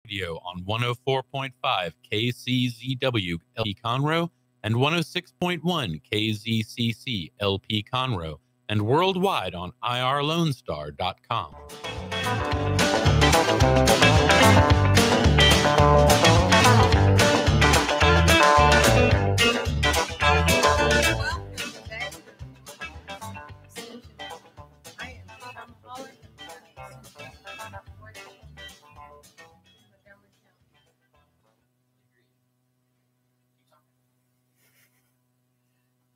radio on 104.5 KCZW LP Conroe and 106.1 KZCC LP Conroe, and worldwide on irlonestar.com.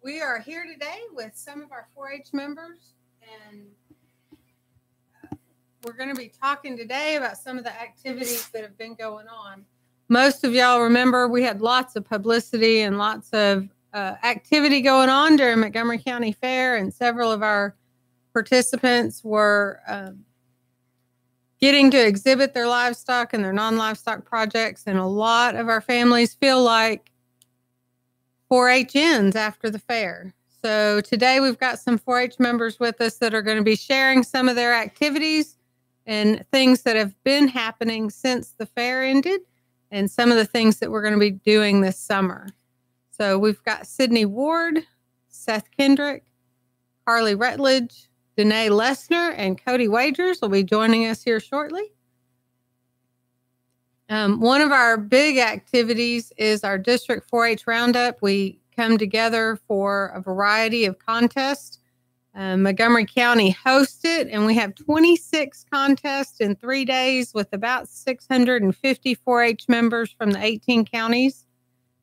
We are here today with some of our 4-H members, and we're going to be talking today about some of the activities that have been going on. Most of y'all remember we had lots of publicity and lots of activity going on during Montgomery County Fair, and several of our participants were getting to exhibit their livestock and their non-livestock projects, and a lot of our families feel like 4-H ends after the fair. So today we've got some 4-H members with us that are going to be sharing some of their activities and things that have been happening since the fair ended, and some of the things that we're going to be doing this summer. So we've got Sydney Ward, Seth Kendrick, Carly Rutledge, Danae Lessner, and Cody Wagers will be joining us here shortly. One of our big activities is our District 4-H Roundup. We come together for a variety of contests. Montgomery County hosts it, and we have 26 contests in 3 days with about 650 4-H members from the 18 counties.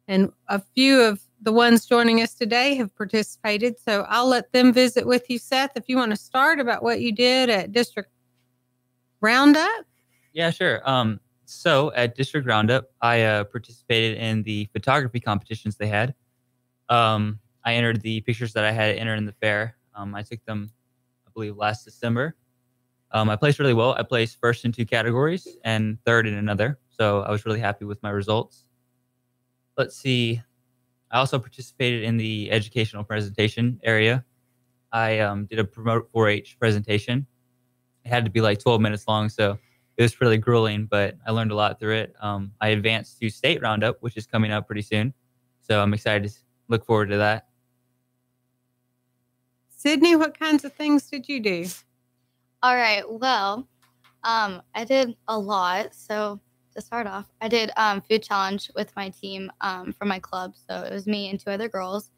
And a few of the ones joining us today have participated, so I'll let them visit with you, Seth, if you want to start about what you did at District Roundup. Yeah, sure. So at District Roundup, I participated in the photography competitions they had. I entered the pictures that I had entered in the fair. I took them, I believe, last December. I placed really well. I placed first in 2 categories and third in another. So I was really happy with my results. Let's see. I also participated in the educational presentation area. I did a Promote 4-H presentation. It had to be like 12 minutes long, so it was really grueling, but I learned a lot through it. I advanced to State Roundup, which is coming up pretty soon. So I'm excited to look forward to that. Sydney, what kinds of things did you do? All right. Well, I did a lot. So to start off, I did food challenge with my team from my club. So it was me and 2 other girls.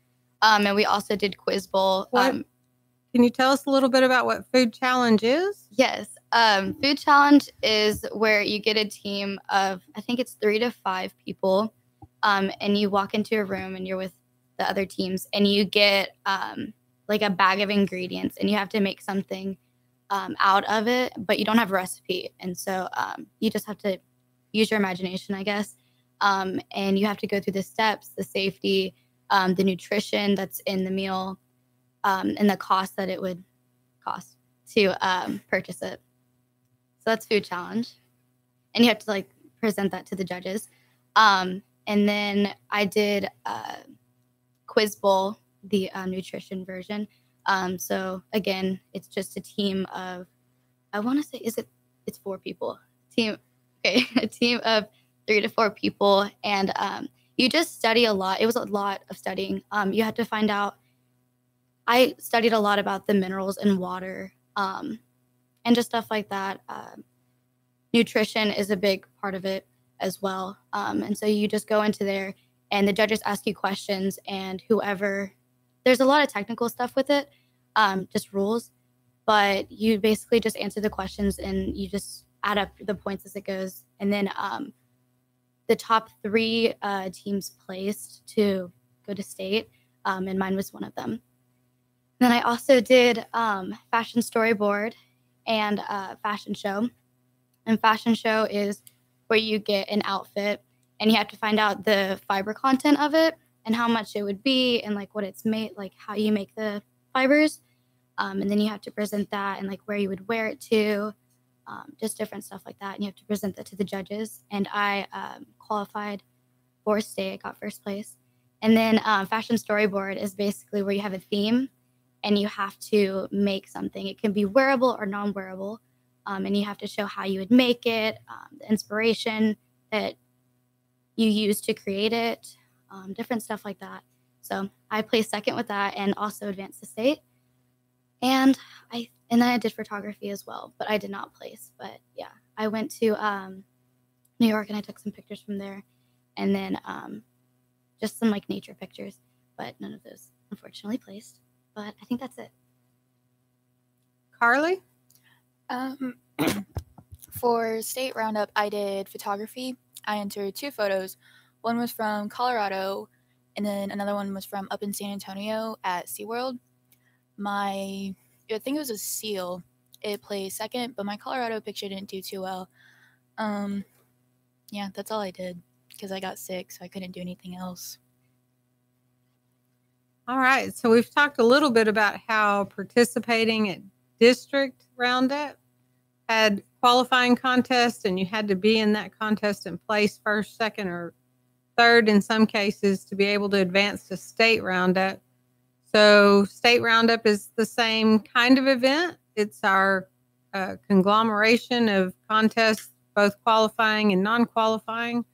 And we also did quiz bowl. Can you tell us a little bit about what food challenge is? Yes. Food challenge is where you get a team of, I think it's 3 to 5 people. And you walk into a room and you're with the other teams, and you get like a bag of ingredients, and you have to make something out of it, but you don't have a recipe. And so you just have to use your imagination, I guess. And you have to go through the steps, the safety, the nutrition that's in the meal, and the cost that it would cost to purchase it. So that's food challenge. And you have to like present that to the judges. And then I did quiz bowl, the nutrition version. So again, it's just a team of, I want to say, it's 4 people. A team of 3 to 4 people. And you just study a lot. It was a lot of studying. You had to find out, I studied a lot about the minerals in water, and just stuff like that. Nutrition is a big part of it as well. And so you just go into there, and the judges ask you questions, and there's a lot of technical stuff with it, just rules, but you basically just answer the questions, and you just add up the points as it goes. And then the top 3 teams placed to go to state, and mine was one of them. Then I also did fashion storyboard and fashion show. And fashion show is where you get an outfit, and you have to find out the fiber content of it and how much it would be, and like what it's made, like how you make the fibers. And then you have to present that, and like where you would wear it to, just different stuff like that. And you have to present that to the judges. And I qualified for state. I got first place. And then fashion storyboard is basically where you have a theme, and you have to make something. It can be wearable or non-wearable. and you have to show how you would make it, the inspiration that you use to create it, different stuff like that. So I placed second with that and also advanced to state. And then I did photography as well, but I did not place. But yeah, I went to New York and I took some pictures from there, and then just some like nature pictures, but none of those unfortunately placed. But I think that's it. Carly? For state roundup, I did photography. I entered 2 photos. One was from Colorado, and then another one was from up in San Antonio at SeaWorld. I think it was a seal. It placed second, but my Colorado picture didn't do too well. Yeah, that's all I did because I got sick, so I couldn't do anything else. All right. So we've talked a little bit about how participating at district roundup had qualifying contests, and you had to be in that contest and place first, second, or third in some cases to be able to advance to state roundup. So state roundup is the same kind of event. It's our conglomeration of contests, both qualifying and non-qualifying,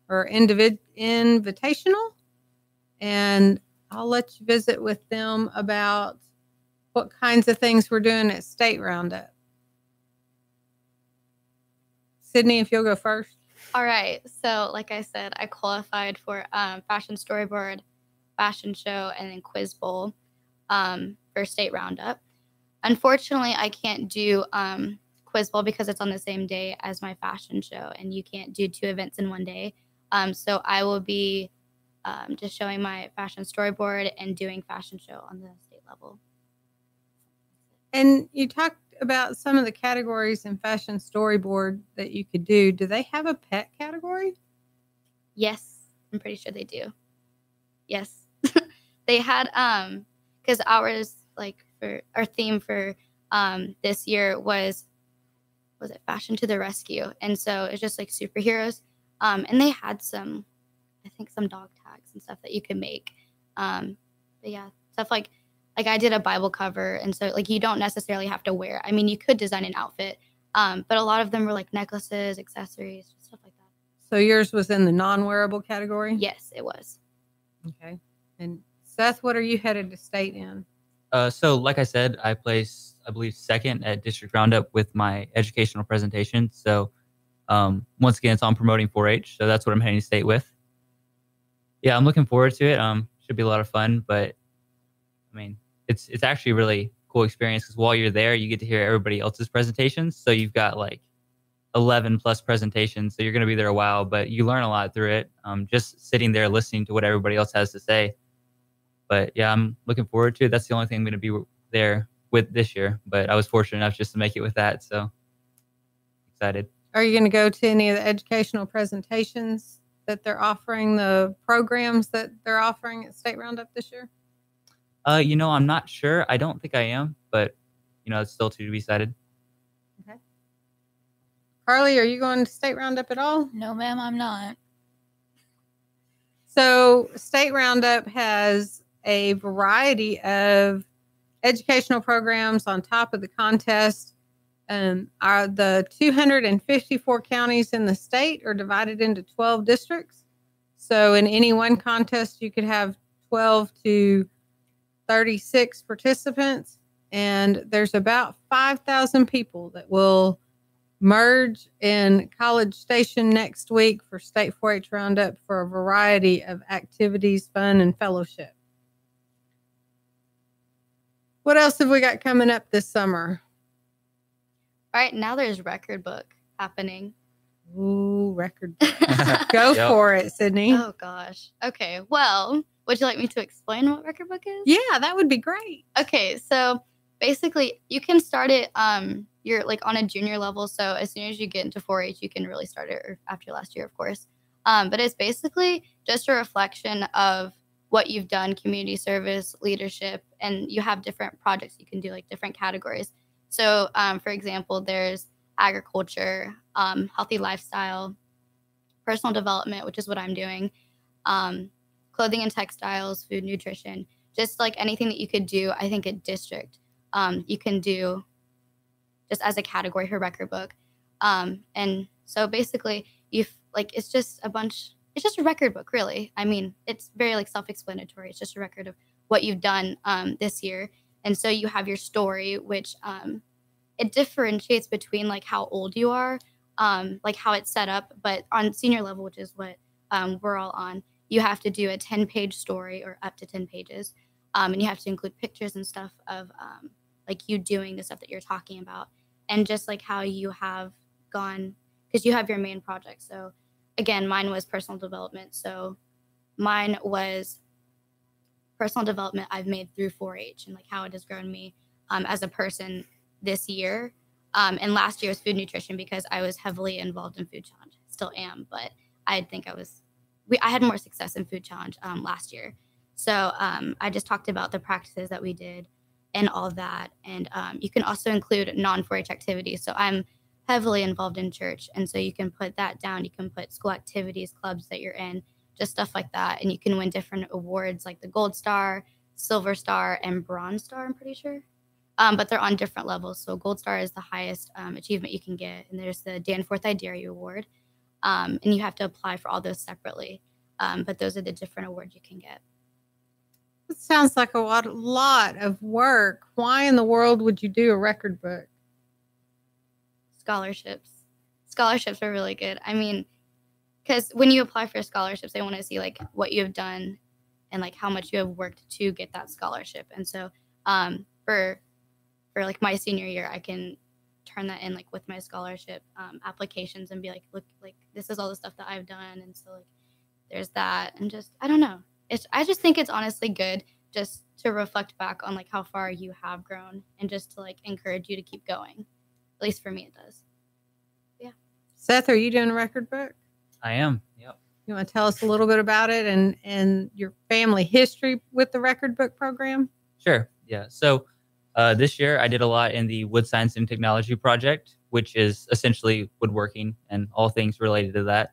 or invitational. And I'll let you visit with them about what kinds of things we're doing at state roundup. Sydney, if you'll go first. All right. So like I said, I qualified for fashion storyboard, fashion show, and then quiz bowl for state roundup. Unfortunately, I can't do quiz bowl because it's on the same day as my fashion show, and you can't do 2 events in one day. So I will be just showing my fashion storyboard and doing fashion show on the state level. And you talked about some of the categories in fashion storyboard that you could do. Do they have a pet category? Yes, I'm pretty sure they do. Yes. They had because ours, like, for our theme for this year was it Fashion to the Rescue, and so it's just like superheroes, and they had some, I think, some dog tags and stuff that you could make, but yeah, stuff like I did a Bible cover, and so like you don't necessarily have to wear, I mean, you could design an outfit, but a lot of them were like necklaces, accessories, stuff like that. So yours was in the non-wearable category? Yes, it was. Okay. And Seth, what are you headed to state in? So like I said, I placed, I believe, second at district roundup with my educational presentation. So once again, it's on promoting 4-H. So that's what I'm heading to state with. Yeah, I'm looking forward to it. Should be a lot of fun, but I mean, it's actually a really cool experience because while you're there, you get to hear everybody else's presentations. So you've got like 11 plus presentations. So you're going to be there a while, but you learn a lot through it. Just sitting there listening to what everybody else has to say. But yeah, I'm looking forward to it. That's the only thing I'm going to be there with this year. But I was fortunate enough just to make it with that. So excited. Are you going to go to any of the educational presentations that they're offering, the programs that they're offering at State Roundup this year? I'm not sure. I don't think I am, but it's still to be decided. Okay. Carly, are you going to State Roundup at all? No, ma'am, I'm not. So State Roundup has a variety of educational programs on top of the contest. The 254 counties in the state are divided into 12 districts. So in any one contest, you could have 12 to 36 participants, and there's about 5,000 people that will merge in College Station next week for State 4-H Roundup for a variety of activities, fun, and fellowship. What else have we got coming up this summer? All right, now there's record book happening. Ooh, record book. Go for it, Sydney. Oh, gosh. Okay, well, would you like me to explain what record book is? Yeah, that would be great. Okay, so basically, you can start it, you're like on a junior level, so as soon as you get into 4-H, you can really start it after last year, of course. But it's basically just a reflection of what you've done, community service, leadership, and you have different projects you can do, like different categories. So, for example, there's agriculture, healthy lifestyle, personal development, which is what I'm doing, clothing and textiles, food, nutrition, just like anything that you could do, I think, at district. You can do just as a category for record book. And so basically it's just a record book, really. I mean, it's very like self-explanatory. It's just a record of what you've done this year. And so you have your story, which it differentiates between like how old you are, like how it's set up. But on senior level, which is what we're all on, you have to do a 10-page story or up to 10 pages. And you have to include pictures and stuff of like you doing the stuff that you're talking about, and just like how you have gone, because you have your main project. So again, mine was personal development. So mine was personal development I've made through 4-H and like how it has grown me as a person this year. And last year was food nutrition because I was heavily involved in food challenge. Still am, but I think I had more success in food challenge last year. So I just talked about the practices that we did and all of that. And you can also include non-4-H activities. So I'm heavily involved in church. And so you can put that down. You can put school activities, clubs that you're in, just stuff like that. And you can win different awards like the Gold Star, Silver Star, and Bronze Star, I'm pretty sure. But they're on different levels. So Gold Star is the highest achievement you can get. And there's the Danforth I Dare You Award. And you have to apply for all those separately. But those are the different awards you can get. It sounds like a lot of work. Why in the world would you do a record book? Scholarships. Scholarships are really good. I mean, because when you apply for scholarships, they want to see like what you have done and like how much you have worked to get that scholarship. And so for like my senior year, I can turn that in like with my scholarship applications and be like, look, like this is all the stuff that I've done. And so like there's that. And just, I don't know. I just think it's honestly good just to reflect back on like how far you have grown and just to like encourage you to keep going. At least for me, it does. Yeah. Seth, are you doing a record book? I am. Yep. You want to tell us a little bit about it and your family history with the record book program? Sure. Yeah. So this year I did a lot in the Wood Science and Technology project, which is essentially woodworking and all things related to that.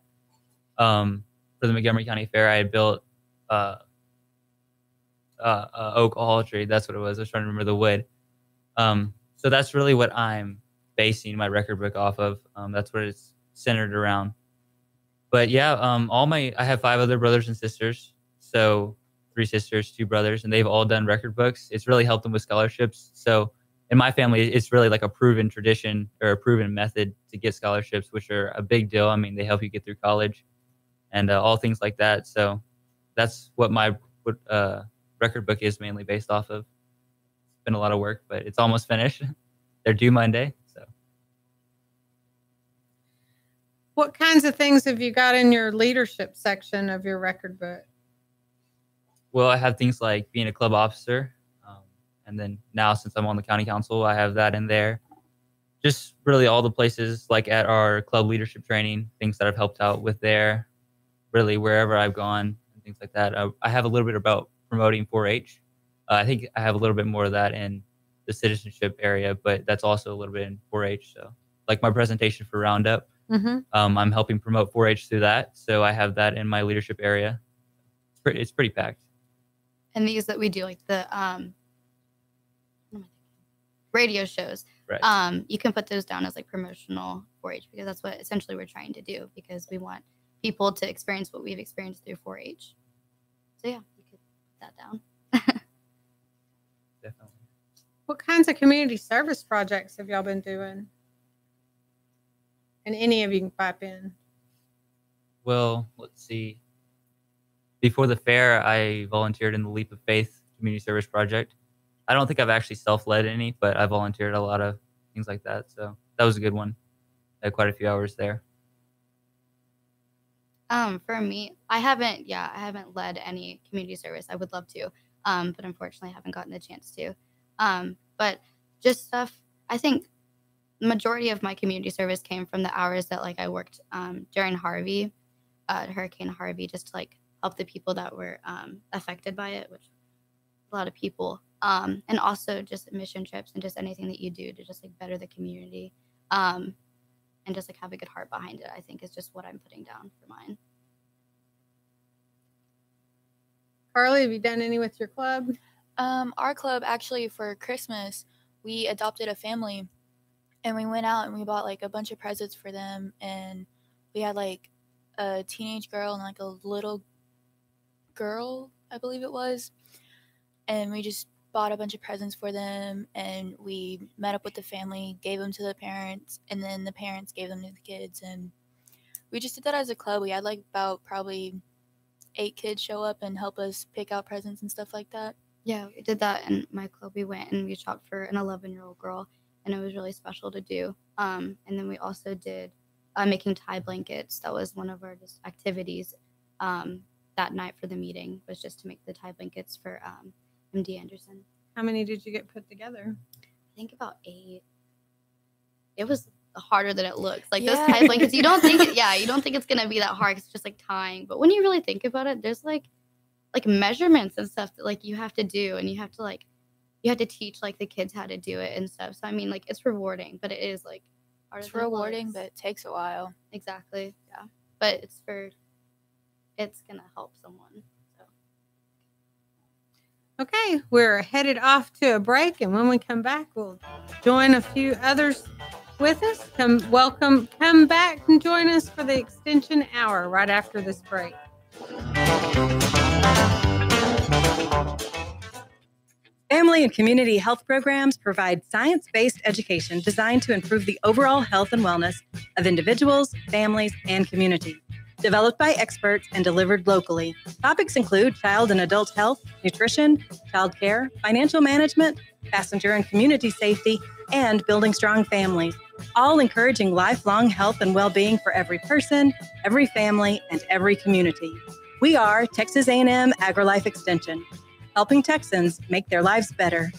For the Montgomery County Fair, I had built oak hall tree. That's what it was. I was trying to remember the wood. So that's really what I'm basing my record book off of. That's what it's centered around. But yeah, I have 5 other brothers and sisters. So 3 sisters, 2 brothers, and they've all done record books. It's really helped them with scholarships. So in my family, it's really like a proven tradition or a proven method to get scholarships, which are a big deal. I mean, they help you get through college and all things like that. So that's what my record book is mainly based off of. It's been a lot of work, but it's almost finished. They're due Monday. So, what kinds of things have you got in your leadership section of your record book? Well, I have things like being a club officer. And then now, since I'm on the county council, I have that in there. Just really all the places like at our club leadership training, things that I've helped out with there, really wherever I've gone and things like that. I have a little bit about promoting 4-H. I think I have a little bit more of that in the citizenship area, but that's also a little bit in 4-H. So like my presentation for Roundup, I'm helping promote 4-H through that. So I have that in my leadership area. It's pretty packed. And these that we do, like the radio shows, right. You can put those down as like promotional 4-H because that's what essentially we're trying to do because we want people to experience what we've experienced through 4-H. So yeah, you could put that down. Definitely. What kinds of community service projects have y'all been doing? And any of you can pipe in. Well, let's see. Before the fair, I volunteered in the Leap of Faith community service project. I don't think I've actually self-led any, but I volunteered a lot of things like that. So that was a good one. I had quite a few hours there. For me, I haven't led any community service. I would love to, but unfortunately I haven't gotten the chance to. But just stuff, I think the majority of my community service came from the hours that like I worked during Hurricane Harvey, just to like help the people that were affected by it, which a lot of people, and also just mission trips and just anything that you do to just like better the community, and just like have a good heart behind it, I think is just what I'm putting down for mine. Carly, have you done any with your club? Our club, actually, for Christmas, we adopted a family And we went out and we bought like a bunch of presents for them. And we had like a teenage girl and like a little girl, I believe it was. And we just bought a bunch of presents for them, and we met up with the family, gave them to the parents, and then the parents gave them to the kids. And we just did that as a club. We had like about probably 8 kids show up and help us pick out presents and stuff like that. Yeah, we did that in my club. We went and we shopped for an 11-year-old girl, and it was really special to do. And then we also did making tie blankets. That was one of our just activities that night for the meeting, was just to make the tie blankets for MD Anderson. How many did you get put together? I think about 8. It was harder than it looks. Like Yeah. those tie blankets, you don't think it's gonna be that hard. 'Cause it's just like tying. But when you really think about it, there's like measurements and stuff that like you have to do, and you have to teach like the kids how to do it and stuff. So I mean, like, it's rewarding, but it is like harder. It's than it rewarding, looks. but it takes a while. Exactly. Yeah. But it's gonna help someone. So. Okay, we're headed off to a break, and when we come back, we'll join a few others with us. Come back and join us for the Extension Hour right after this break. Family and community health programs provide science-based education designed to improve the overall health and wellness of individuals, families, and community. Developed by experts and delivered locally, topics include child and adult health, nutrition, child care, financial management, passenger and community safety, and building strong families, all encouraging lifelong health and well-being for every person, every family, and every community. We are Texas A&M AgriLife Extension, helping Texans make their lives better.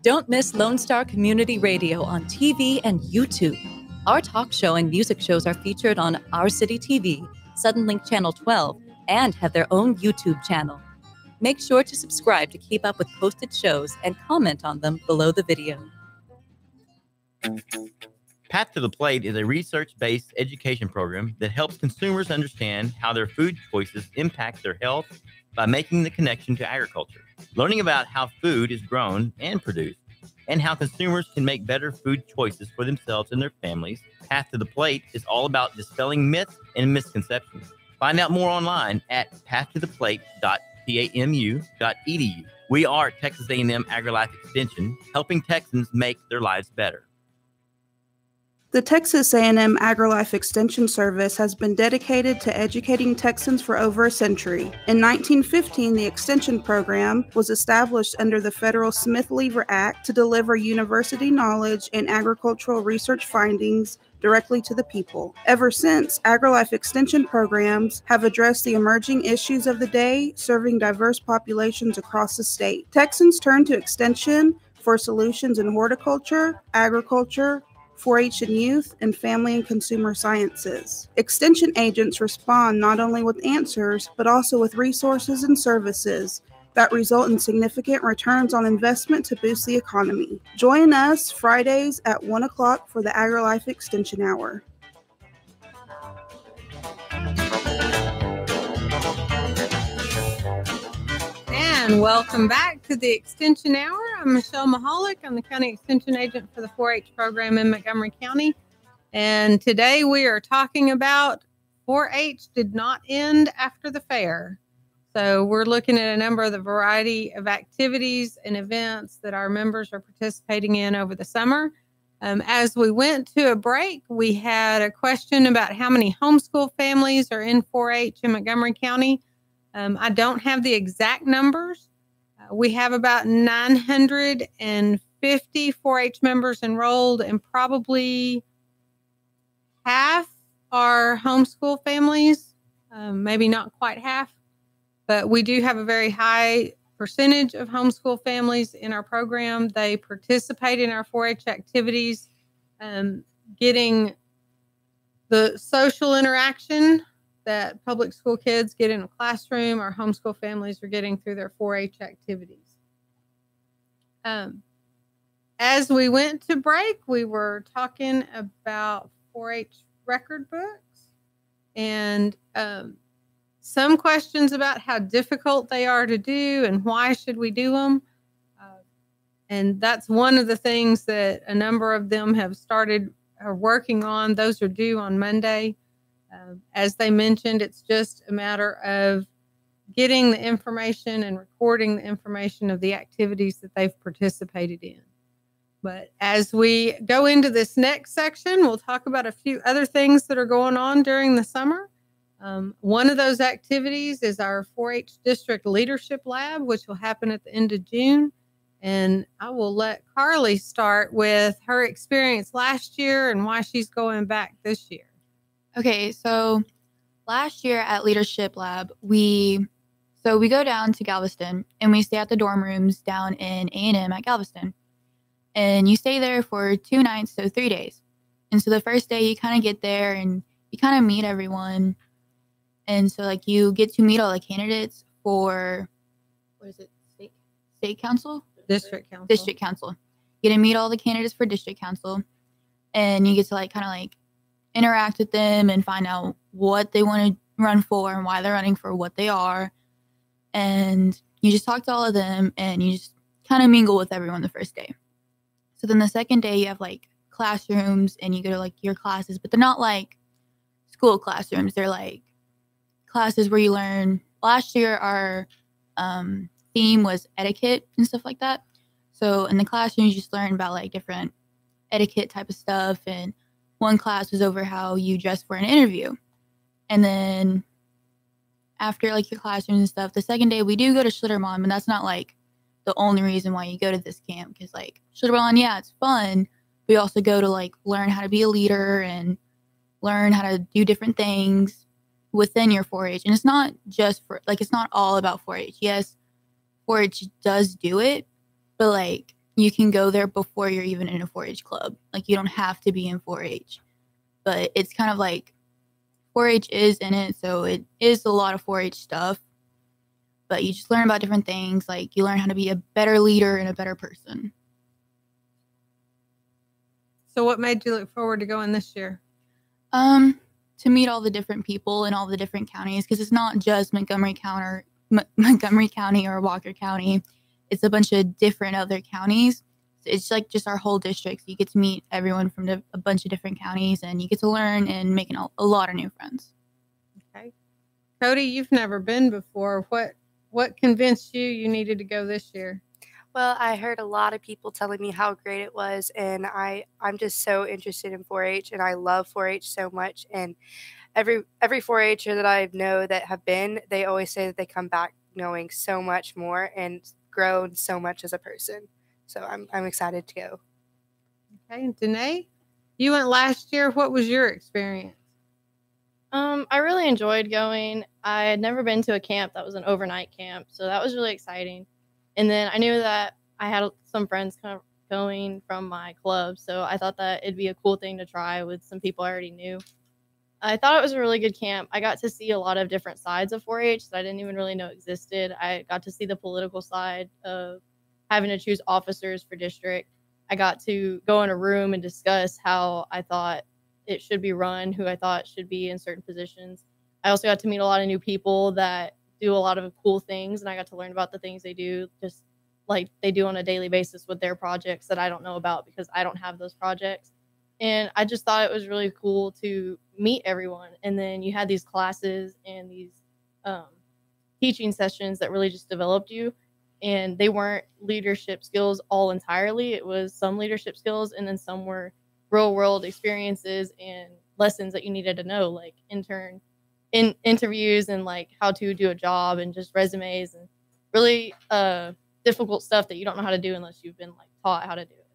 Don't miss Lone Star Community Radio on TV and YouTube. Our talk show and music shows are featured on Our City TV, Suddenlink Channel 12, and have their own YouTube channel. Make sure to subscribe to keep up with posted shows and comment on them below the video. Path to the Plate is a research-based education program that helps consumers understand how their food choices impact their health by making the connection to agriculture, learning about how food is grown and produced, and how consumers can make better food choices for themselves and their families. Path to the Plate is all about dispelling myths and misconceptions. Find out more online at pathtotheplate.tamu.edu. We are Texas A&M AgriLife Extension, helping Texans make their lives better. The Texas A&M AgriLife Extension Service has been dedicated to educating Texans for over a century. In 1915, the Extension Program was established under the federal Smith-Lever Act to deliver university knowledge and agricultural research findings directly to the people. Ever since, AgriLife Extension programs have addressed the emerging issues of the day, serving diverse populations across the state. Texans turn to Extension for solutions in horticulture, agriculture, 4-H and youth, and family and consumer sciences. Extension agents respond not only with answers, but also with resources and services that result in significant returns on investment to boost the economy. Join us Fridays at 1 o'clock for the AgriLife Extension Hour. And welcome back to the Extension Hour. I'm Michelle Mahalik. I'm the County Extension Agent for the 4-H program in Montgomery County. And today we are talking about 4-H did not end after the fair. So we're looking at a number of the variety of activities and events that our members are participating in over the summer. As we went to a break, we had a question about how many homeschool families are in 4-H in Montgomery County. I don't have the exact numbers. We have about 950 4-H members enrolled, and probably half are homeschool families, maybe not quite half, but we do have a very high percentage of homeschool families in our program. They participate in our 4-H activities, getting the social interaction that public school kids get in a classroom. Our homeschool families are getting through their 4-H activities. As we went to break, we were talking about 4-H record books and some questions about how difficult they are to do and why should we do them. And that's one of the things that a number of them have started working on. Those are due on Monday. As they mentioned, it's just a matter of getting the information and recording the information of the activities that they've participated in. But as we go into this next section, we'll talk about a few other things that are going on during the summer. One of those activities is our 4-H District Leadership Lab, which will happen at the end of June. And I will let Carly start with her experience last year and why she's going back this year. Okay, so last year at Leadership Lab, we go down to Galveston and we stay at the dorm rooms down in A&M at Galveston. And you stay there for 2 nights, so 3 days. And so the first day you kind of get there and you kind of meet everyone. And so like you get to meet all the candidates for, what is it, state council? District council. District council. You get to meet all the candidates for district council. And you get to like kind of like interact with them and find out what they want to run for and why they're running for what they are. And you just talk to all of them and you just kind of mingle with everyone the first day. So then the second day you have like classrooms and you go to like your classes, but they're not like school classrooms. They're like classes where you learn. Last year our theme was etiquette and stuff like that. So in the classroom you just learn about like different etiquette type of stuff. And one class was over how you dress for an interview. And then after like your classrooms and stuff, the second day we do go to Schissler, but that's not like the only reason why you go to this camp. Because like Schissler, yeah, it's fun. We also go to like learn how to be a leader and learn how to do different things within your 4-H. And it's not just for like, it's not all about 4-H. Yes, 4-H does do it, but like you can go there before you're even in a 4-H club. Like you don't have to be in 4-H, but it's kind of like 4-H is in it. So it is a lot of 4-H stuff, but you just learn about different things. Like you learn how to be a better leader and a better person. So what made you look forward to going this year? To meet all the different people in all the different counties, because it's not just Montgomery County or Walker County. It's a bunch of different other counties. It's like just our whole district. So you get to meet everyone from a bunch of different counties, and you get to learn and make a lot of new friends. Okay. Cody, you've never been before. What convinced you needed to go this year? Well, I heard a lot of people telling me how great it was, and I'm just so interested in 4-H, and I love 4-H so much. And every 4-H'er that I know that have been, they always say that they come back knowing so much more and grown so much as a person. So I'm excited to go. Okay, Danae, you went last year. What was your experience? I really enjoyed going. I had never been to a camp that was an overnight camp, so that was really exciting. And then I knew that I had some friends kind of going from my club, so I thought that it'd be a cool thing to try with some people I already knew. I thought it was a really good camp. I got to see a lot of different sides of 4-H that I didn't even really know existed. I got to see the political side of having to choose officers for district. I got to go in a room and discuss how I thought it should be run, who I thought should be in certain positions. I also got to meet a lot of new people that do a lot of cool things, and I got to learn about the things they do, just like they do on a daily basis with their projects that I don't know about because I don't have those projects. And I just thought it was really cool to meet everyone. And then you had these classes and these teaching sessions that really just developed you. And they weren't leadership skills all entirely. It was some leadership skills, and then some were real world experiences and lessons that you needed to know, like interviews and like how to do a job and just resumes and really difficult stuff that you don't know how to do unless you've been like taught how to do it.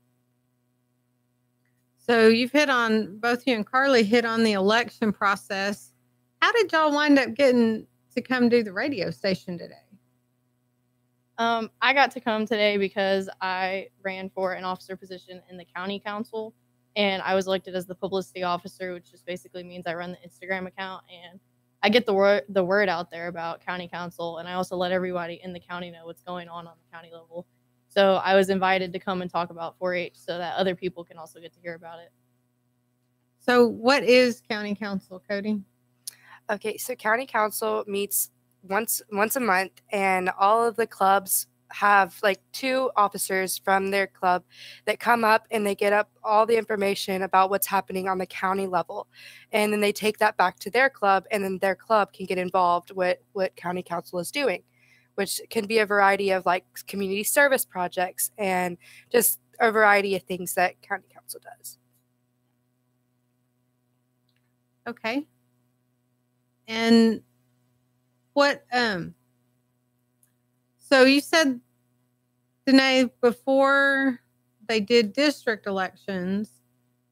So both you and Carly hit on the election process. How did y'all wind up getting to come do the radio station today? I got to come today because I ran for an officer position in the county council, and I was elected as the publicity officer, which just basically means I run the Instagram account and I get the word out there about county council, and I also let everybody in the county know what's going on the county level. So I was invited to come and talk about 4-H so that other people can also get to hear about it. So what is county council, Cody? Okay, so county council meets once a month, and all of the clubs have like 2 officers from their club that come up and they get up all the information about what's happening on the county level. And then they take that back to their club, and then their club can get involved with what county council is doing, which can be a variety of like community service projects and just a variety of things that county council does. Okay. And what, so you said, Danae, before they did district elections,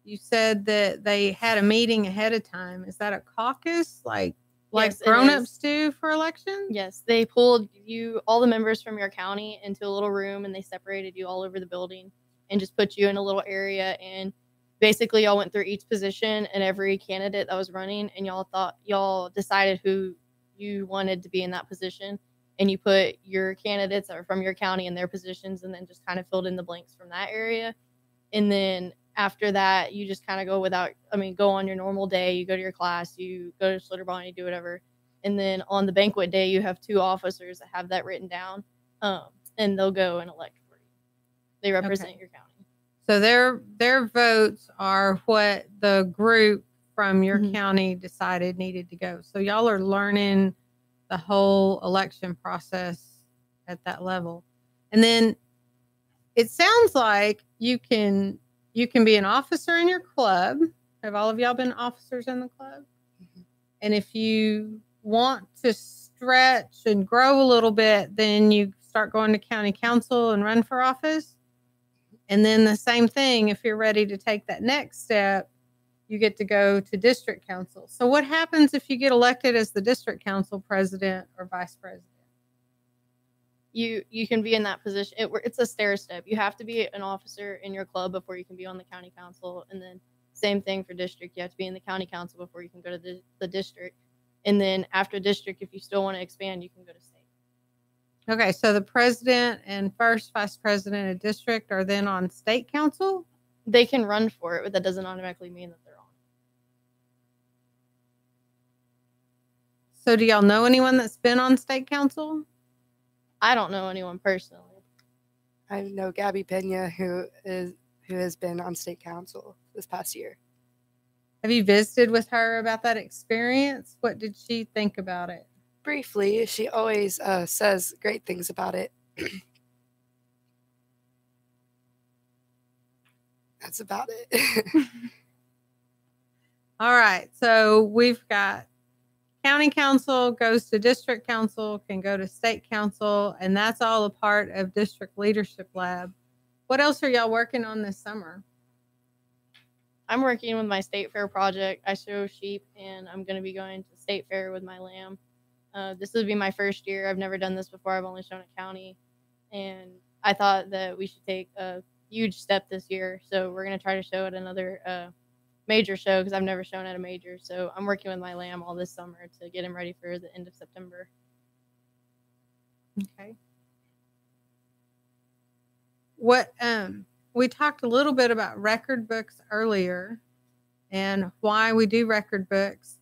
you said that they had a meeting ahead of time. Is that a caucus like Yes, it grown-ups is. do for elections? Yes, they pulled all the members from your county, into a little room, and they separated you all over the building and just put you in a little area. And basically, y'all went through each position and every candidate that was running, and y'all decided who you wanted to be in that position. And you put your candidates that are from your county in their positions, and then just kind of filled in the blanks from that area. And then after that, you just kind of go on your normal day. You go to your class, you go to Schlitterbahn, you do whatever. And then on the banquet day, you have 2 officers that have that written down, and they'll go and elect for you. They represent your county. So their votes are what the group from your county decided needed to go. So y'all are learning the whole election process at that level. And then it sounds like you can be an officer in your club. Have all of y'all been officers in the club? Mm-hmm. And if you want to stretch and grow a little bit, then you start going to county council and run for office. And then the same thing, if you're ready to take that next step, you get to go to district council. So what happens if you get elected as the district council president or vice president? You can be in that position. It's a stair step. You have to be an officer in your club before you can be on the county council. And then same thing for district. You have to be in the county council before you can go to the district. And then after district, if you still want to expand, you can go to state. Okay, so the president and first vice president of district are then on state council? They can run for it, but that doesn't automatically mean that they're on. So do y'all know anyone that's been on state council? I don't know anyone personally. I know Gabby Pena, who has been on state council this past year. Have you visited with her about that experience? What did she think about it? Briefly, she always says great things about it. That's about it. All right. So we've got county council goes to district council, can go to state council, and that's all a part of district leadership lab. What else are y'all working on this summer? I'm working with my state fair project. I show sheep, and I'm going to be going to state fair with my lamb. This would be my first year. I've never done this before. I've only shown a county, and I thought that we should take a huge step this year. So we're going to try to show at another major show because I've never shown at a major. So I'm working with my lamb all this summer to get him ready for the end of September. Okay. What we talked a little bit about record books earlier and why we do record books.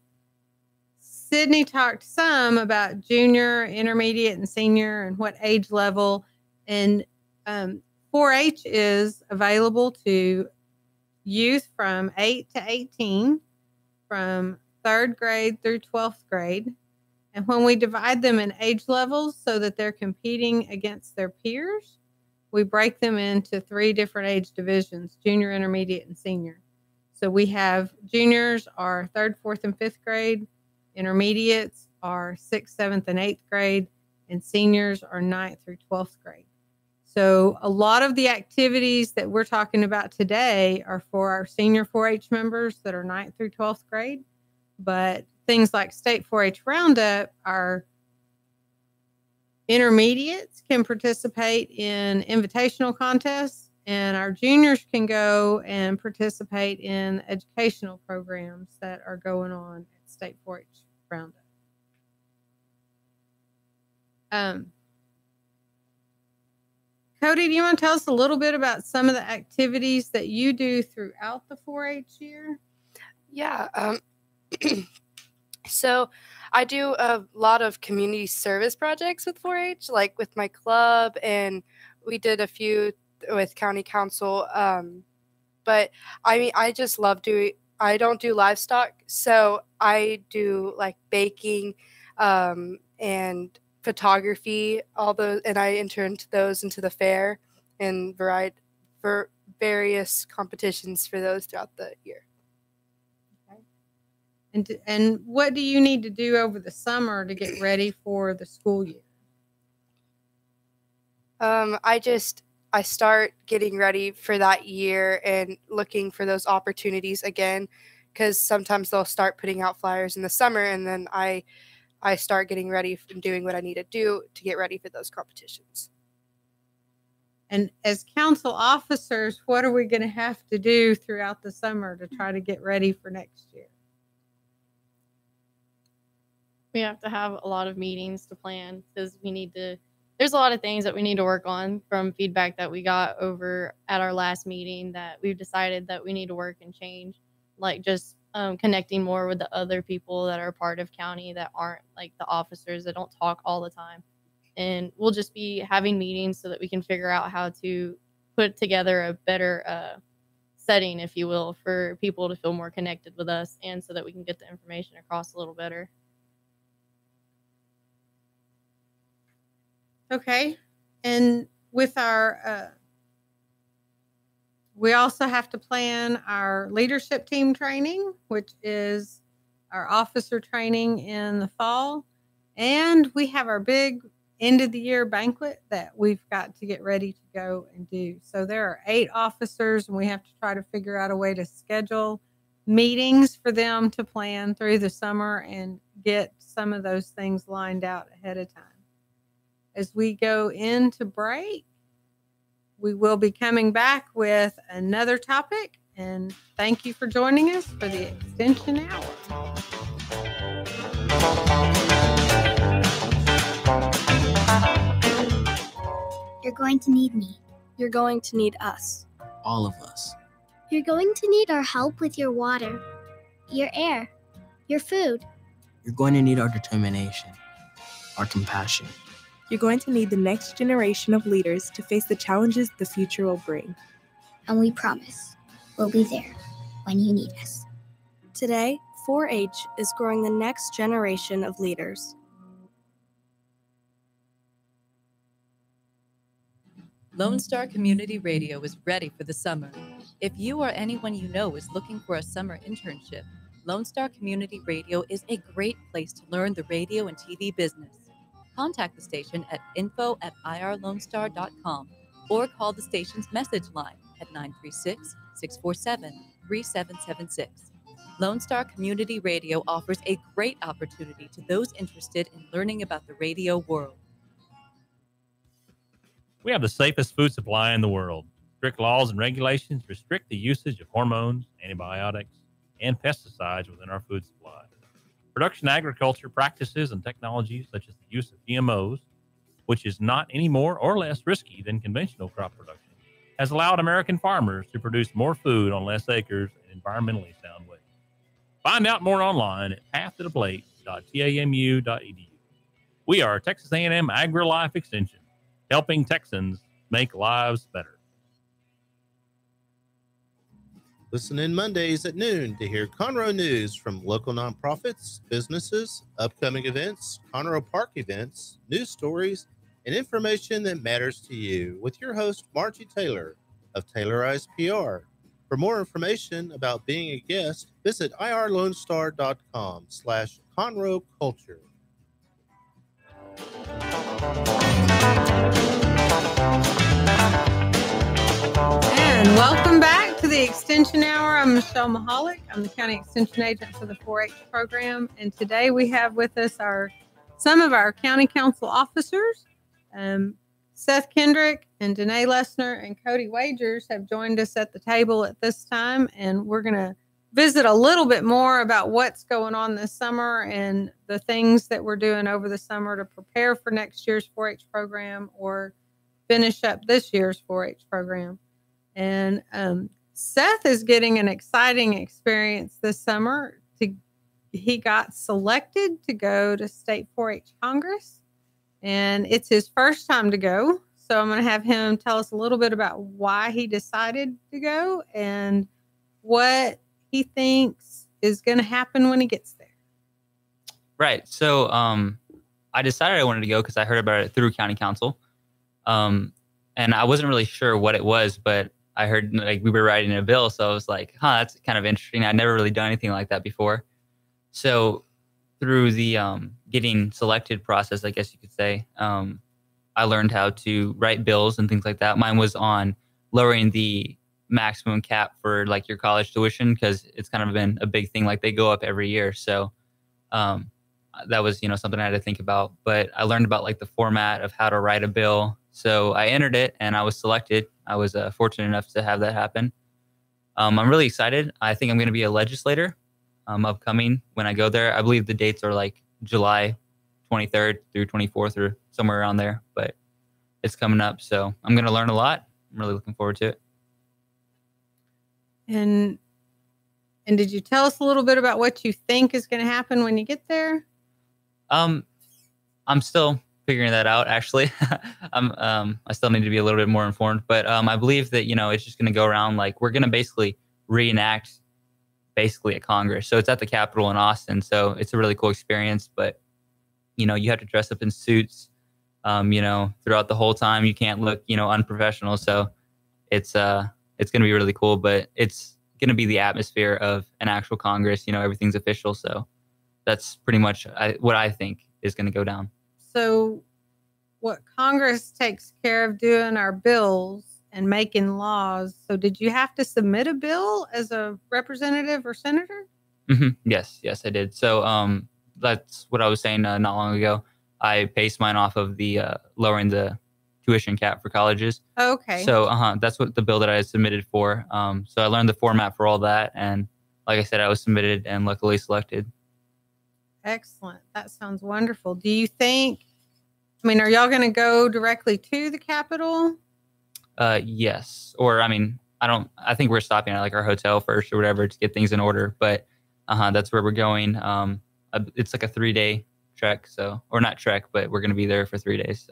Sydney talked some about junior, intermediate, and senior and what age level. And 4-H is available to youth from 8 to 18, from 3rd grade through 12th grade. And when we divide them in age levels so that they're competing against their peers, we break them into 3 different age divisions: junior, intermediate, and senior. So we have juniors are 3rd, 4th, and 5th grade. Intermediates are 6th, 7th, and 8th grade, and seniors are 9th through 12th grade. So a lot of the activities that we're talking about today are for our senior 4-H members that are 9th through 12th grade. But things like State 4-H Roundup, our intermediates can participate in invitational contests, and our juniors can go and participate in educational programs that are going on at State 4-H Roundup. Cody, do you want to tell us a little bit about some of the activities that you do throughout the 4-H year? Yeah. So I do a lot of community service projects with 4-H, like with my club, and we did a few with county council. But I mean, I just love doing. I don't do livestock, so I do like baking, and photography. All those, and I entered those into the fair and for various competitions for those throughout the year. And what do you need to do over the summer to get ready for the school year? I start getting ready for that year and looking for those opportunities again, because sometimes they'll start putting out flyers in the summer, and then I start getting ready and doing what I need to do to get ready for those competitions. And as council officers, what are we going to have to do throughout the summer to try to get ready for next year? We have to have a lot of meetings to plan because there's a lot of things that we need to work on from feedback that we got over at our last meeting that we've decided that we need to work and change, like just connecting more with the other people that are part of county that aren't like the officers that don't talk all the time. And we'll just be having meetings so that we can figure out how to put together a better setting, if you will, for people to feel more connected with us and so that we can get the information across a little better. Okay. And with our, we also have to plan our leadership team training, which is our officer training in the fall. And we have our big end of the year banquet that we've got to get ready to go and do. So there are 8 officers, and we have to try to figure out a way to schedule meetings for them to plan through the summer and get some of those things lined out ahead of time. As we go into break, we will be coming back with another topic. And thank you for joining us for the Extension Hour. You're going to need me. You're going to need us. All of us. You're going to need our help with your water, your air, your food. You're going to need our determination, our compassion. You're going to need the next generation of leaders to face the challenges the future will bring. And we promise we'll be there when you need us. Today, 4-H is growing the next generation of leaders. Lone Star Community Radio is ready for the summer. If you or anyone you know is looking for a summer internship, Lone Star Community Radio is a great place to learn the radio and TV business. Contact the station at info@irlonestar.com or call the station's message line at 936-647-3776. Lone Star Community Radio offers a great opportunity to those interested in learning about the radio world. We have the safest food supply in the world. Strict laws and regulations restrict the usage of hormones, antibiotics, and pesticides within our food supply. Production agriculture practices and technologies such as the use of GMOs, which is not any more or less risky than conventional crop production, has allowed American farmers to produce more food on less acres in environmentally sound ways. Find out more online at pathtotheplate.tamu.edu. We are Texas A&M AgriLife Extension, helping Texans make lives better. Listen in Mondays at noon to hear Conroe news from local nonprofits, businesses, upcoming events, Conroe Park events, news stories, and information that matters to you with your host, Margie Taylor of Taylorized PR. For more information about being a guest, visit irlonestar.com/Conroe Culture. And welcome back to the Extension Hour. I'm Michelle Mahalik. I'm the County Extension Agent for the 4-H program. And today we have with us some of our County Council officers. Seth Kendrick and Danae Lessner and Cody Wagers have joined us at the table at this time. And we're going to visit a little bit more about what's going on this summer and the things that we're doing over the summer to prepare for next year's 4-H program or finish up this year's 4-H program. And Seth is getting an exciting experience this summer to he got selected to go to State 4-H Congress, and it's his first time to go. So I'm going to have him tell us a little bit about why he decided to go and what he thinks is going to happen when he gets there. Right. So I decided I wanted to go because I heard about it through county council. And I wasn't really sure what it was, but I heard like we were writing a bill. So I was like, that's kind of interesting. I'd never really done anything like that before. So through the getting selected process, I guess you could say, I learned how to write bills and things like that. Mine was on lowering the maximum cap for like your college tuition because it's kind of been a big thing. Like they go up every year. So that was, something I had to think about. But I learned about like the format of how to write a bill. So I entered it and I was selected. I was fortunate enough to have that happen. I'm really excited. I think I'm going to be a legislator upcoming when I go there. I believe the dates are like July 23rd through 24th or somewhere around there, but it's coming up. So I'm going to learn a lot. I'm really looking forward to it. And did you tell us a little bit about what you think is going to happen when you get there? I'm still figuring that out, actually. I still need to be a little bit more informed, but I believe that, it's just going to go around like we're going to basically reenact basically a Congress. So it's at the Capitol in Austin. So it's a really cool experience, but you have to dress up in suits, throughout the whole time. You can't look, unprofessional. So it's going to be really cool, but it's going to be the atmosphere of an actual Congress. Everything's official. So that's pretty much what I think is going to go down. So what Congress takes care of doing our bills and making laws. So did you have to submit a bill as a representative or senator? Mm-hmm. Yes, I did. So that's what I was saying not long ago. I based mine off of the lowering the tuition cap for colleges. Okay. So that's what the bill that I had submitted for. So I learned the format for all that. And like I said, I was submitted and luckily selected. Excellent. That sounds wonderful. Do you think, are y'all going to go directly to the Capitol? Yes. Or, I think we're stopping at like our hotel first or whatever to get things in order. But that's where we're going. It's like a 3-day trek. So, or not trek, but we're going to be there for 3 days.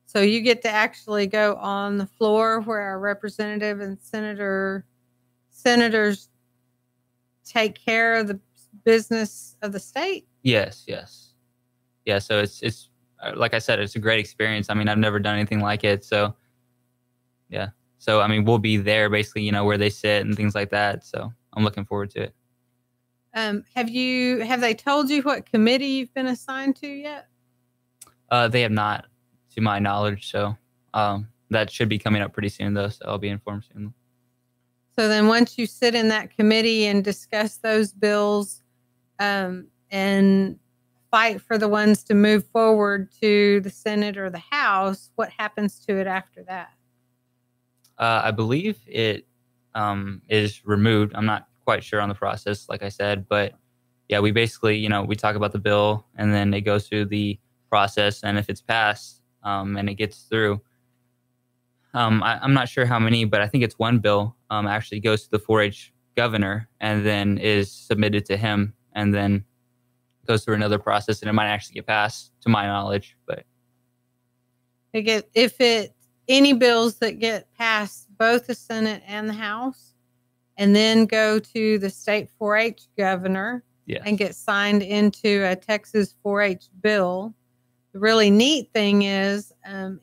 So you get to actually go on the floor where our representative and senators take care of the business of the state? Yes. Yeah. So it's like I said, it's a great experience. I've never done anything like it. So yeah. So, we'll be there basically, where they sit and things like that. So I'm looking forward to it. Have they told you what committee you've been assigned to yet? They have not, to my knowledge. So that should be coming up pretty soon though. So I'll be informed soon. So then once you sit in that committee and discuss those bills, and fight for the ones to move forward to the Senate or the House, what happens to it after that? I believe it is removed. I'm not quite sure on the process, like I said, but yeah, we basically, we talk about the bill and then it goes through the process. And if it's passed and it gets through, I'm not sure how many, but I think it's one bill actually goes to the 4-H governor and then is submitted to him and then goes through another process and it might actually get passed to my knowledge. But any bills that get passed both the Senate and the House and then go to the state 4-H governor and get signed into a Texas 4-H bill. The really neat thing is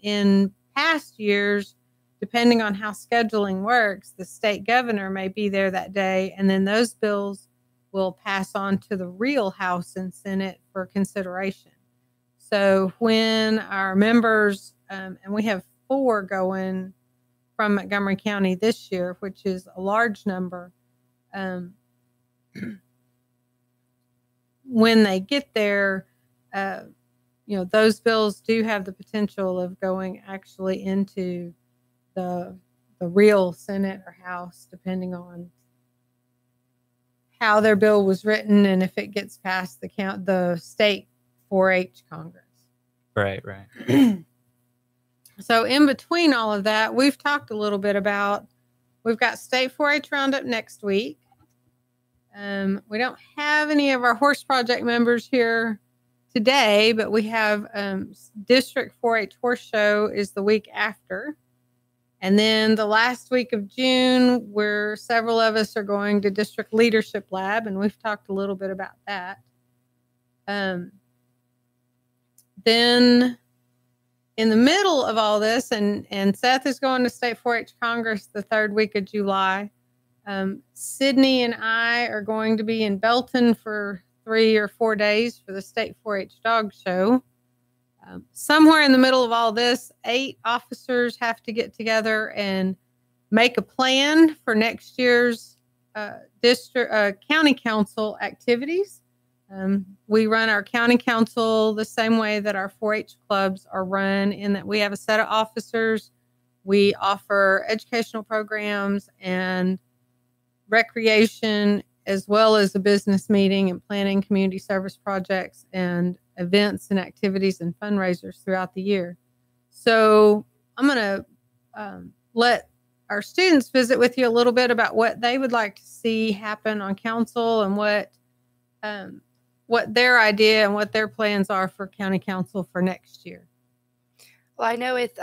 in past years, depending on how scheduling works, the state governor may be there that day and then those bills will pass on to the real House and Senate for consideration. So when our members, and we have 4 going from Montgomery County this year, which is a large number, when they get there, those bills do have the potential of going actually into the real Senate or House, depending on how their bill was written and if it gets past the state 4-H Congress. Right. So in between all of that, we've talked a little bit about, we've got state 4-H roundup next week. We don't have any of our horse project members here today, but we have District 4-H Horse Show is the week after. And then the last week of June, where several of us are going to District Leadership Lab, and we've talked a little bit about that. Then in the middle of all this, and Seth is going to State 4-H Congress the third week of July. Sydney and I are going to be in Belton for 3 or 4 days for the State 4-H Dog Show. Somewhere in the middle of all this, 8 officers have to get together and make a plan for next year's county council activities. We run our county council the same way that our 4-H clubs are run, in that we have a set of officers. We offer educational programs and recreation, as well as a business meeting and planning community service projects and events and activities and fundraisers throughout the year. So I'm going to let our students visit with you a little bit about what they would like to see happen on council and what their idea and what their plans are for county council for next year. Well, I know with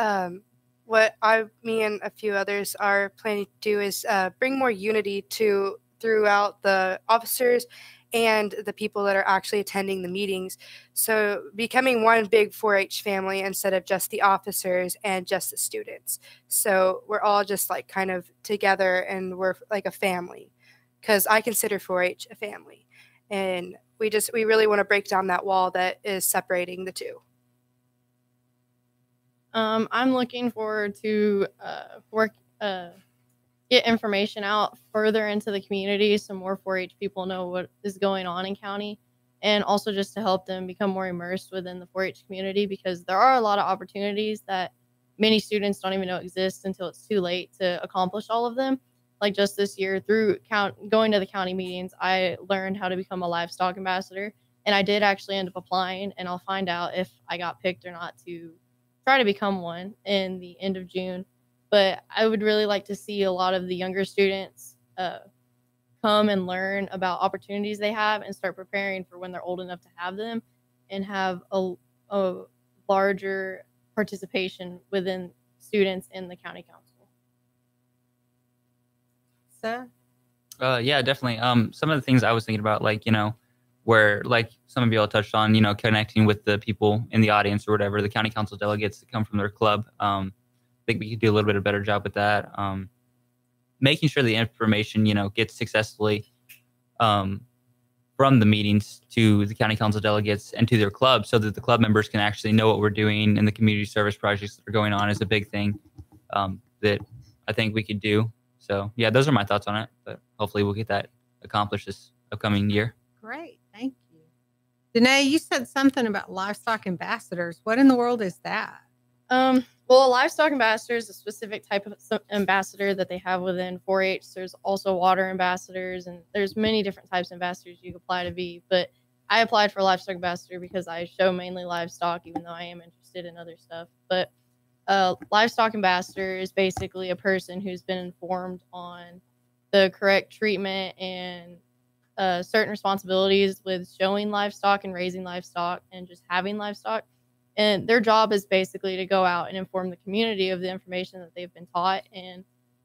what me and a few others are planning to do is bring more unity throughout the officers and the people that are actually attending the meetings. So becoming one big 4-H family instead of just the officers and just the students. So we're all just like kind of together and we're like a family, because I consider 4-H a family. And we really want to break down that wall that is separating the two. I'm looking forward to get information out further into the community so more 4-H people know what is going on in county, and also just to help them become more immersed within the 4-H community, because there are a lot of opportunities that many students don't even know exist until it's too late to accomplish all of them. Like just this year, through going to the county meetings, I learned how to become a livestock ambassador, and I did actually end up applying, and I'll find out if I got picked or not to try to become one in the end of June. But I would really like to see a lot of the younger students come and learn about opportunities they have and start preparing for when they're old enough to have them, and have a larger participation within students in the county council. Seth? Yeah, definitely. Some of the things I was thinking about, like, where, like some of you all touched on, connecting with the people in the audience or whatever, the county council delegates that come from their club. I think we could do a little bit of a better job with that. Making sure the information, gets successfully from the meetings to the county council delegates and to their club, so that the club members can actually know what we're doing, and the community service projects that are going on is a big thing that I think we could do. So yeah, those are my thoughts on it, but hopefully we'll get that accomplished this upcoming year. Great. Thank you. Danae, you said something about livestock ambassadors. What in the world is that? Well, a livestock ambassador is a specific type of ambassador that they have within 4-H. There's also water ambassadors, and there's many different types of ambassadors you can apply to be. But I applied for livestock ambassador because I show mainly livestock, even though I am interested in other stuff. But livestock ambassador is basically a person who's been informed on the correct treatment and certain responsibilities with showing livestock and raising livestock and just having livestock. And their job is basically to go out and inform the community of the information that they've been taught and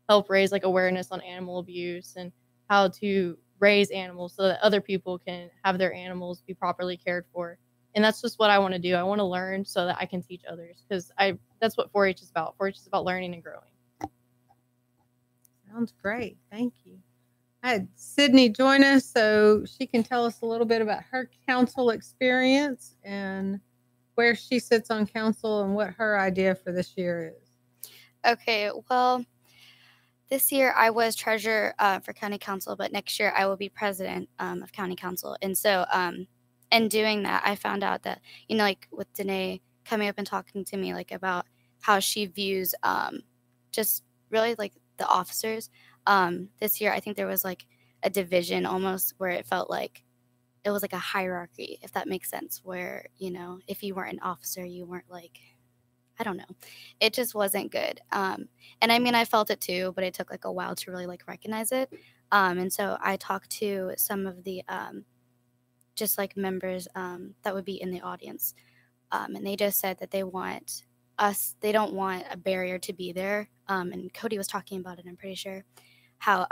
help raise like awareness on animal abuse and how to raise animals so that other people can have their animals be properly cared for. And that's just what I want to do. I want to learn so that I can teach others, because that's what 4-H is about. 4-H is about learning and growing. Sounds great. Thank you. I had Sydney join us so she can tell us a little bit about her council experience and where she sits on council and what her idea for this year is. Okay, well, this year I was treasurer for county council, but next year I will be president of county council. And so in doing that, I found out that, like with Danae coming up and talking to me like about how she views just really like the officers. This year, I think there was like a division almost where it felt like it was like a hierarchy, if that makes sense, where, if you weren't an officer, you weren't like, I don't know. It just wasn't good. And I mean, I felt it too, but it took like a while to really like recognize it. And so I talked to some of the just like members that would be in the audience. And they just said that they don't want a barrier to be there. And Cody was talking about it, I'm pretty sure, how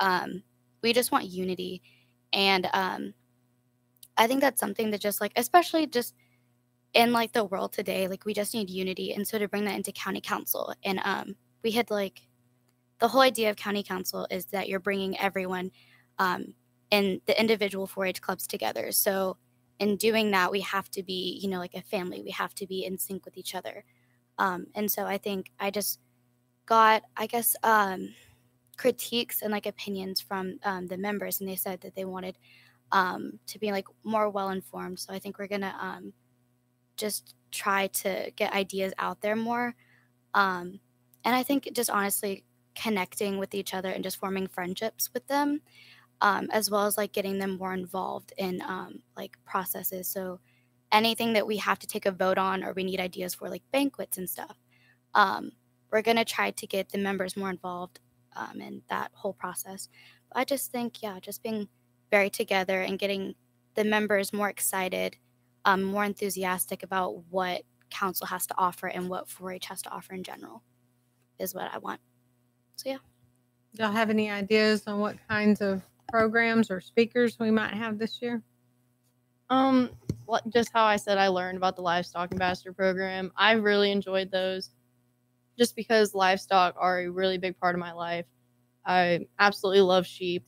we just want unity. And I think that's something that just like, especially just in like the world today, like we just need unity. And so to bring that into county council, and we had like, the whole idea of county council is that you're bringing everyone in the individual 4-H clubs together. So in doing that, we have to be, you know, like a family. We have to be in sync with each other. And so I think I just got, I guess, critiques and like opinions from the members, and they said that they wanted to be like more well-informed. So I think we're going to just try to get ideas out there more. And I think just honestly connecting with each other and just forming friendships with them, as well as like getting them more involved in like processes. So anything that we have to take a vote on or we need ideas for, like banquets and stuff, we're going to try to get the members more involved in that whole process. But I just think, yeah, just being very together and getting the members more excited, more enthusiastic about what council has to offer and what 4-H has to offer in general is what I want. So yeah. Y'all have any ideas on what kinds of programs or speakers we might have this year? Just how I said I learned about the Livestock Ambassador program. I really enjoyed those just because livestock are a really big part of my life. I absolutely love sheep.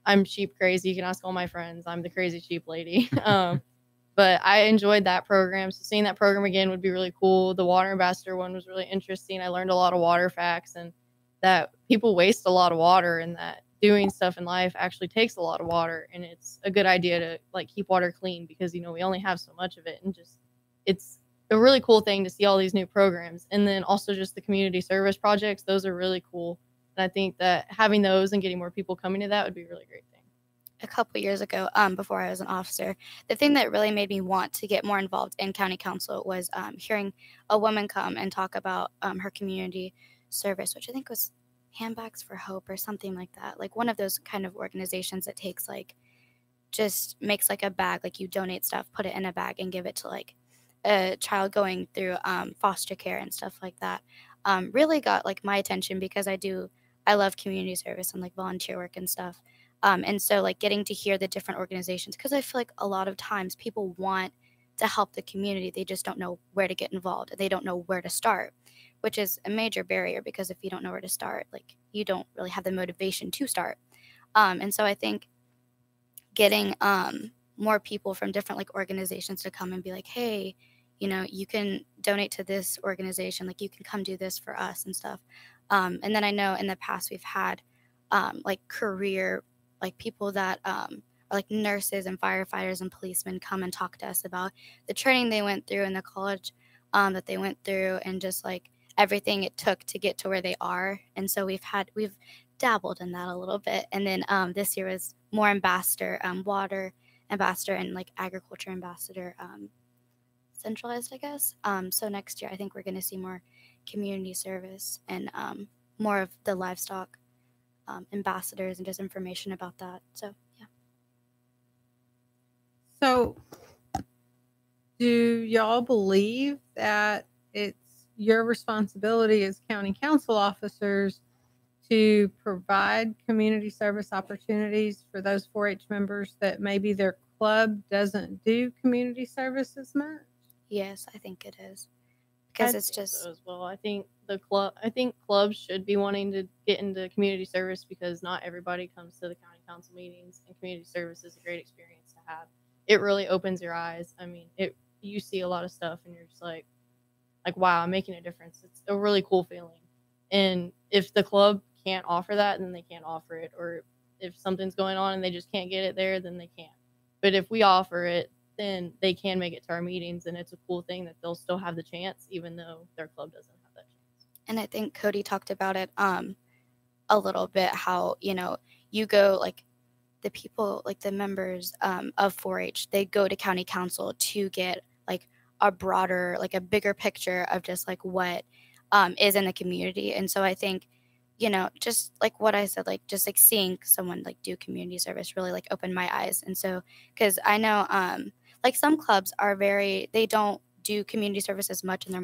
I'm sheep crazy. You can ask all my friends. I'm the crazy sheep lady. But I enjoyed that program. So seeing that program again would be really cool. The Water Ambassador one was really interesting. I learned a lot of water facts and that people waste a lot of water and that doing stuff in life actually takes a lot of water. And it's a good idea to like keep water clean because, you know, we only have so much of it. And just, it's a really cool thing to see all these new programs. And then also just the community service projects. Those are really cool. And I think that having those and getting more people coming to that would be a really great thing. A couple years ago, before I was an officer, the thing that really made me want to get more involved in county council was hearing a woman come and talk about her community service, which I think was Handbags for Hope or something like that. Like one of those kind of organizations that takes like, just makes like a bag, like you donate stuff, put it in a bag and give it to like a child going through foster care and stuff like that. Really got like my attention because I love community service and like volunteer work and stuff. And so like getting to hear the different organizations, because I feel like a lot of times people want to help the community. They just don't know where to get involved. They don't know where to start, which is a major barrier because if you don't know where to start, like you don't really have the motivation to start. And so I think getting more people from different like organizations to come and be like, hey, you know, you can donate to this organization, like you can come do this for us and stuff. And then I know in the past we've had like career, like people that are like nurses and firefighters and policemen come and talk to us about the training they went through and the college that they went through and just like everything it took to get to where they are. And so we've dabbled in that a little bit. And then this year was more ambassador, water ambassador and like agriculture ambassador centralized, I guess. So next year, I think we're going to see more community service and more of the livestock ambassadors and just information about that. So, yeah. So, do y'all believe that it's your responsibility as county council officers to provide community service opportunities for those 4-H members that maybe their club doesn't do community service as much? Yes, I think it is. Because it's just so as well. I think clubs should be wanting to get into community service because not everybody comes to the county council meetings, and community service is a great experience to have. It really opens your eyes. I mean, you see a lot of stuff and you're just like wow, I'm making a difference. It's a really cool feeling. And if the club can't offer that, then they can't offer it. Or if something's going on and they just can't get it there, then they can't. But if we offer it, then they can make it to our meetings, and it's a cool thing that they'll still have the chance, even though their club doesn't have that chance. And I think Cody talked about it a little bit, how, you know, you go, like, the people, like the members of 4-H, they go to county council to get, like, a broader, like, a bigger picture of just, like, what is in the community. And so I think you know, just like what I said, like just like seeing someone like do community service really like opened my eyes. And so, because I know like some clubs are they don't do community service as much, and they're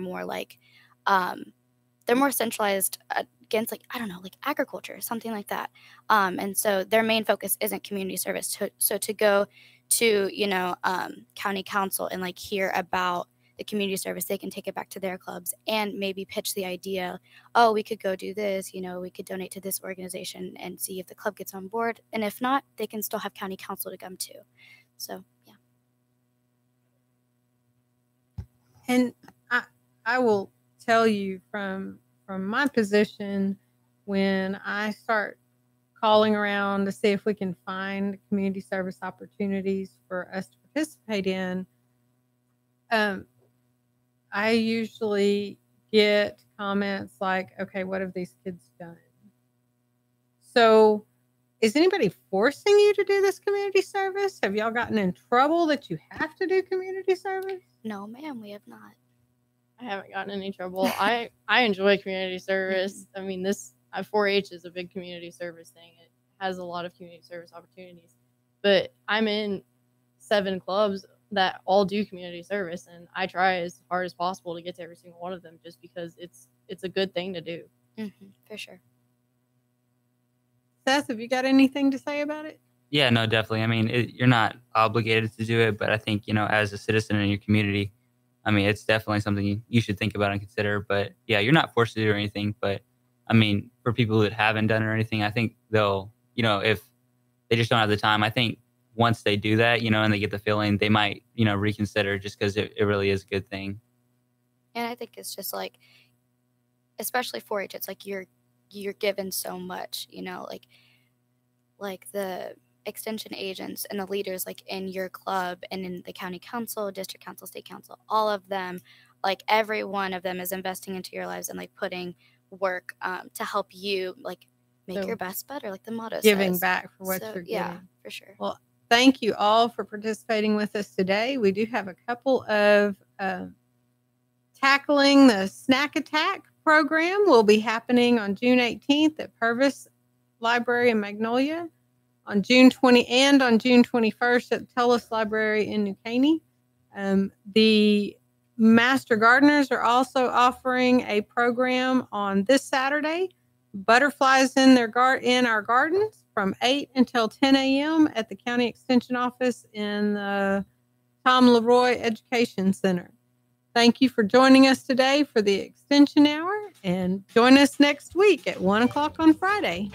more centralized against, like, I don't know, like agriculture, something like that. And so their main focus isn't community service. So to go to, you know, county council and like hear about the community service, they can take it back to their clubs and maybe pitch the idea, oh, we could go do this, you know, we could donate to this organization and see if the club gets on board. And if not, they can still have county council to come to. So, yeah. And I will tell you from my position, when I start calling around to see if we can find community service opportunities for us to participate in, I usually get comments like, okay, what have these kids done? So is anybody forcing you to do this community service? Have y'all gotten in trouble that you have to do community service? No, ma'am, we have not. I haven't gotten in any trouble. I enjoy community service. I mean, 4-H is a big community service thing. It has a lot of community service opportunities. But I'm in 7 clubs that all do community service, and I try as hard as possible to get to every single one of them, just because it's a good thing to do. For sure. Seth, have you got anything to say about it? Yeah, no, definitely. I mean, you're not obligated to do it, but I think, you know, as a citizen in your community, I mean, it's definitely something you should think about and consider. But yeah, you're not forced to do anything. But I mean, for people that haven't done or anything, I think they'll, you know, if they just don't have the time, I think once they do that, you know, and they get the feeling, they might, you know, reconsider, just because it really is a good thing. And I think it's just like, especially 4-H, it's like you're given so much, you know, like the extension agents and the leaders like in your club and in the county council, district council, state council, all of them, like every one of them is investing into your lives and like putting work to help you like make your best better, like the motto giving says. back for what you're getting. Yeah, for sure. Well, thank you all for participating with us today. We do have a couple of tackling the snack attack program will be happening on June 18th at Purvis Library in Magnolia, on June 20 and on June 21st at Tullis Library in New Caney. The Master Gardeners are also offering a program on this Saturday, Butterflies in our Gardens, from 8 until 10 a.m. at the County Extension Office in the Tom Leroy Education Center. Thank you for joining us today for the Extension Hour, and join us next week at 1 o'clock on Friday.